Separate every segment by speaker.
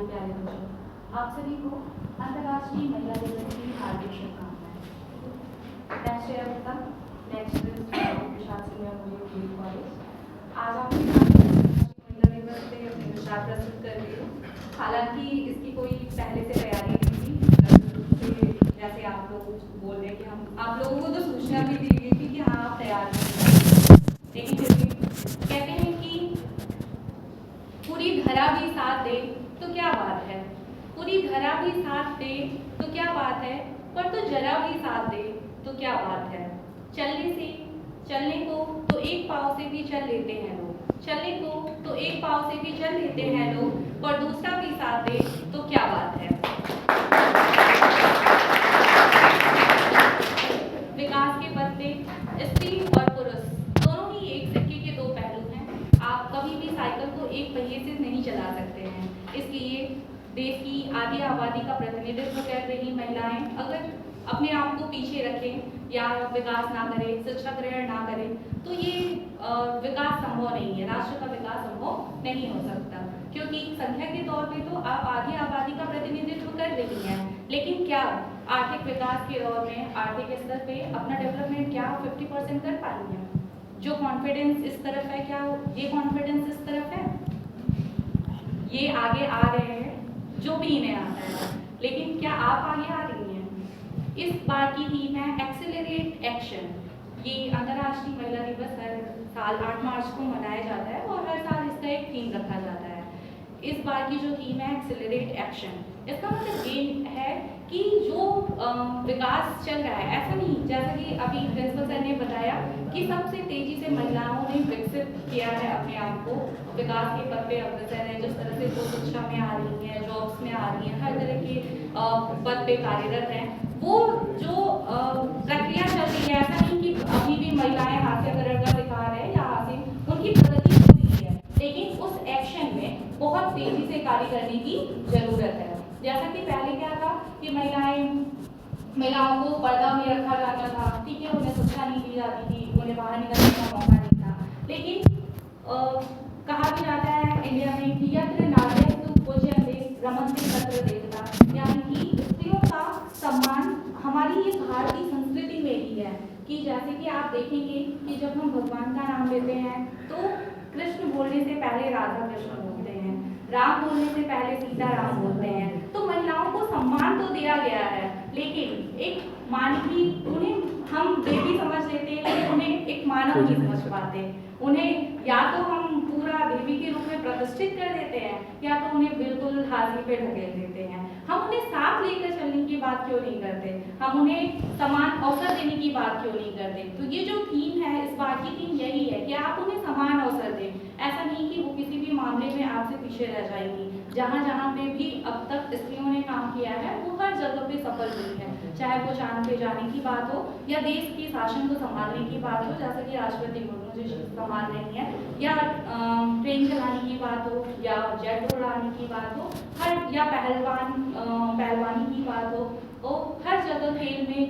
Speaker 1: हमारे प्यारे बच्चों, आप सभी को अंतर्राष्ट्रीय महिला दिवस की हार्दिक शुभकामनाएं। मैं श्रेया गुप्ता, लेक्चरर प्रशासन में मुझे कॉलेज। आज आपके सामने महिला दिवस पे अपने विचार प्रस्तुत कर रही हूँ। हालांकि इसकी कोई पहले से तैयारी नहीं थी, जैसे आप लोग बोल रहे हैं कि हम आप लोगों को तो सूचना भी दी गई थी कि हाँ आप तैयार हैं, लेकिन फिर भी कहते हैं कि पूरी धरा भी साथ दे तो क्या बात है, पूरी धरा भी साथ दे तो क्या बात है, पर तो जरा भी साथ दे तो क्या बात है। चलने को तो एक पाँव से भी चल लेते हैं लोग, चलने को तो एक पाँव से भी चल लेते हैं लोग, पर दूसरा भी साथ दे तो क्या बात है। विकास के पथ पे स्त्री और पुरुष दोनों ही एक सिक्के के दो पहलू हैं। आप कभी भी साइकिल को एक पहिए से नहीं चला सकते हैं। इसलिए देश की आधी आबादी का प्रतिनिधित्व कर रही महिलाएं अगर अपने आप को पीछे रखें या विकास ना करें, शिक्षा ग्रहण ना करें, तो ये विकास संभव नहीं है, राष्ट्र का विकास संभव नहीं हो सकता। क्योंकि संख्या के तौर पे तो आप आधी आबादी का प्रतिनिधित्व कर रही हैं, लेकिन क्या आर्थिक विकास के दौर में आर्थिक स्तर पे अपना डेवलपमेंट क्या 50% कर पाएंगे? जो कॉन्फिडेंस इस तरफ है, क्या ये कॉन्फिडेंस इस तरफ है? ये आगे आ रहे हैं जो भी इन्हें आता है, लेकिन क्या आप आगे आ रही हैं? इस बार की थीम है एक्सेलरेट एक्शन। ये अंतर्राष्ट्रीय महिला दिवस हर साल 8 मार्च को मनाया जाता है और हर साल इसका एक थीम रखा जाता है। इस बार की जो थीम है एक्सेलरेट एक्शन, इसका मतलब ये है कि जो विकास चल रहा है, ऐसा नहीं जैसा कि अभी प्रिंसिपल सर ने बताया कि सबसे तेजी से महिलाओं ने विकसित किया है अपने आप को, विकास के पथ पे अग्रसर है। जिस तरह से वो शिक्षा में आ रही हैं, जॉब्स में आ रही हैं, हर तरह के पद पे कार्यरत हैं, वो जो प्रक्रिया चल रही है, ऐसा नहीं कि अभी भी महिलाएं हास्यकरण का शिकार है या उनकी प्रगति हो रही है, लेकिन उस एक्शन में बहुत तेजी से कार्य करने की जरूरत है। जैसा कि पहले क्या था कि महिलाओं को पर्दा में रखा जाता था, ठीक है, उन्हें शिक्षा नहीं दी जाती थी, उन्हें बाहर निकलने का मौका नहीं था। लेकिन कहा भी जाता है इंडिया में कि यत्र नार्यस्तु पूज्यन्ते रमन्ते तत्र देवता, यानी कि स्त्रियों का सम्मान हमारी ये भारतीय संस्कृति में ही है। कि जैसे कि आप देखेंगे कि जब हम भगवान का नाम लेते हैं तो कृष्ण बोलने से पहले राधा कृष्ण बोलते हैं, राम बोलने से पहले सीता राम बोलते हैं। तो महिलाओं को सम्मान तो दिया गया है, लेकिन एक मानवी, उन्हें हम देवी समझ लेते हैं, लेकिन उन्हें एक मानव नहीं समझ पाते। उन्हें या तो हम पूरा देवी के रूप में प्रतिष्ठित कर देते हैं, या तो उन्हें बिल्कुल हाथी पे ढकेल देते हैं। हम उन्हें साथ लेकर चलने की बात क्यों नहीं करते? हम उन्हें समान अवसर देने की बात क्यों नहीं करते? तो ये जो थीम है, इस बार की थीम यही है कि आप उन्हें समान अवसर दें। ऐसा नहीं कि वो किसी भी मामले में आपसे पीछे रह जाएंगी। जहाँ जहाँ पे भी अब तक स्त्रियों ने काम किया है, वो हर जगह पे सफल हुई है, चाहे वो चांद पे जाने की बात हो या देश के शासन को संभालने की बात हो, जैसे कि राष्ट्रपति मुर्मू जी संभाल रही है, या ट्रेन चलाने की बात हो, या जेट उड़ाने की बात हो, हर या पहलवानी की बात हो, तो हर जगह खेल में,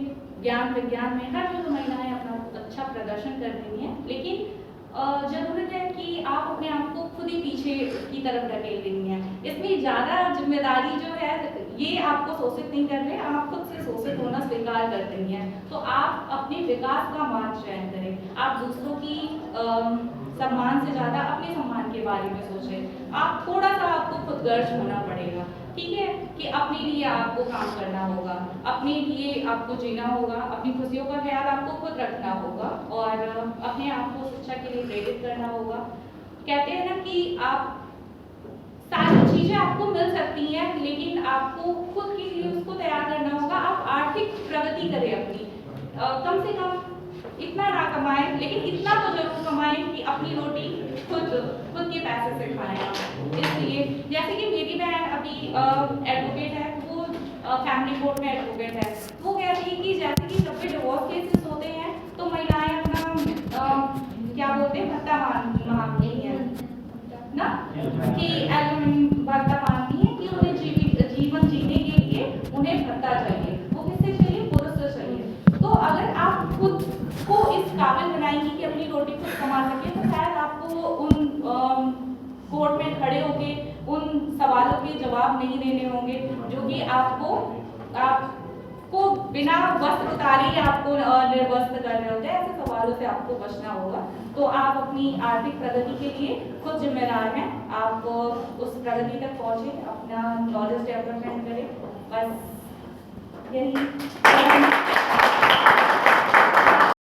Speaker 1: ज्ञान विज्ञान में हर जगह महिलाएं अपना अच्छा प्रदर्शन कर रही हैं। लेकिन जरूरत है कि आप अपने आप को खुद ही पीछे की तरफ ढकेल रही हैं। इसमें ज़्यादा जिम्मेदारी जो है ये आपको शोषित नहीं कर रहे, आप खुद से शोषित होना स्वीकार कर रही हैं। तो आप अपने विकास का मार्ग चयन करें। आप दूसरों की सम्मान से ज़्यादा अपने सम्मान के बारे में सोचें। आप थोड़ा सा आपको खुदगर्ज होना पड़ेगा, ठीक है, कि अपने लिए आपको काम करना होगा, अपने लिए आपको जीना होगा, अपनी खुशियों का ख्याल आपको खुद रखना होगा और अपने आप को शिक्षा के लिए प्रेरित करना होगा। कहते हैं ना कि आप सारी चीजें आपको मिल सकती हैं, लेकिन आपको खुद के लिए उसको तैयार करना होगा। आप आर्थिक प्रगति करें अपनी, कम से कम इतना ना कमाएं, लेकिन इतना तो जरूर कमाएं कि अपनी रोटी खुद के पैसे से खाएं। इसलिए जैसे कि मेरी बहन अभी एडवोकेट है, वो फैमिली कोर्ट में एडवोकेट है, वो कहती है कि जैसे कि जब भी डिवोर्स केसेस होते हैं तो महिलाएं अपना क्या बोलते हैं, भत्ता मांगती हैं ना, कि भत्ता मांगती है कि उन्हें जीवन जीने के लिए उन्हें भत्ता चाहिए। वो किससे चाहिए? पुरुष से चाहिए। तो अगर आप खुद को इस काबिल बनाएंगी कि अपनी रोटी खुद कमा सके, तो शायद आपको उन कोर्ट में खड़े होके उन सवालों के जवाब नहीं देने होंगे जो कि आपको बिना वस्त्र उतारे ही आपको निर्वस्त्र कर रहे होते हैं। ऐसे सवालों से आपको बचना होगा। तो आप अपनी आर्थिक प्रगति के लिए खुद जिम्मेदार हैं। आप उस प्रगति तक पहुंचे, अपना नॉलेज डेवलपमेंट करें, बस यही।